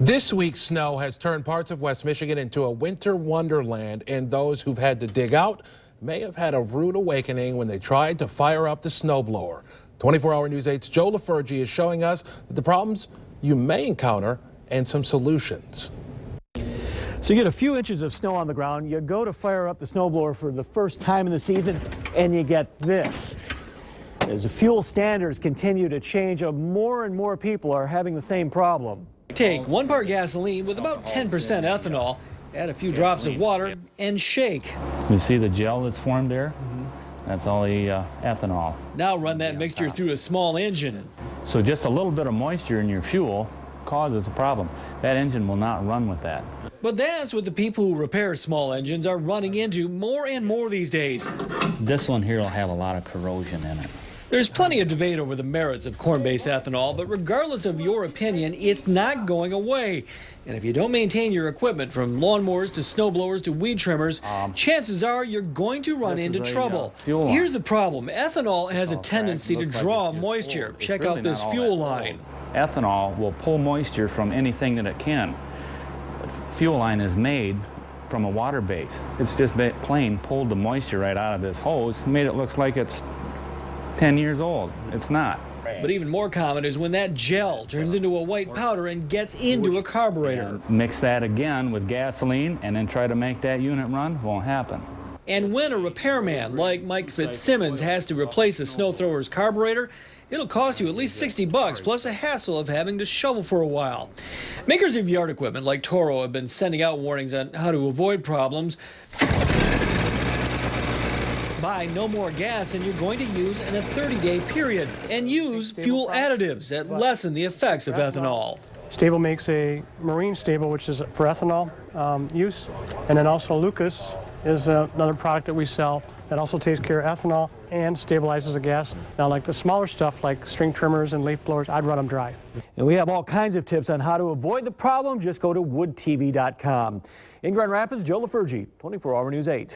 This week's snow has turned parts of West Michigan into a winter wonderland, and those who've had to dig out may have had a rude awakening when they tried to fire up the snowblower. 24-hour News 8's Joe LaFurgy is showing us the problems you may encounter and some solutions. So you get a few inches of snow on the ground, you go to fire up the snowblower for the first time in the season, and you get this. As the fuel standards continue to change, more and more people are having the same problem. Take 1 part gasoline with about 10% ethanol, add a few drops of water, and shake. You see the gel that's formed there? That's all the ethanol. Now run that mixture through a small engine. So just a little bit of moisture in your fuel causes a problem. That engine will not run with that. But that's what the people who repair small engines are running into more and more these days. This one here will have a lot of corrosion in it. There's plenty of debate over the merits of corn-based ethanol, but regardless of your opinion, it's not going away. And if you don't maintain your equipment, from lawnmowers to snowblowers to weed trimmers, chances are you're going to run into trouble. Here's the problem. Ethanol has a tendency to draw moisture. Check out this fuel line. Ethanol will pull moisture from anything that it can. Fuel line is made from a water base. It's just plain pulled the moisture right out of this hose, made it look like it's 10 years old. It's not. But even more common is when that gel turns into a white powder and gets into a carburetor. Mix that again with gasoline and then try to make that unit run, won't happen. And when a repairman like Mike Fitzsimmons has to replace a snow thrower's carburetor, it'll cost you at least $60 plus a hassle of having to shovel for a while. Makers of yard equipment like Toro have been sending out warnings on how to avoid problems. Buy no more gas than you're going to use in a 30-day period, and use fuel additives that lessen the effects of ethanol. Stable makes a marine stable, which is for ethanol use, and then also Lucas is another product that we sell that also takes care of ethanol and stabilizes the gas. Now, like the smaller stuff like string trimmers and leaf blowers, I'd run them dry. And we have all kinds of tips on how to avoid the problem. Just go to woodtv.com. In Grand Rapids, Joe LaFurgy, 24-hour News 8.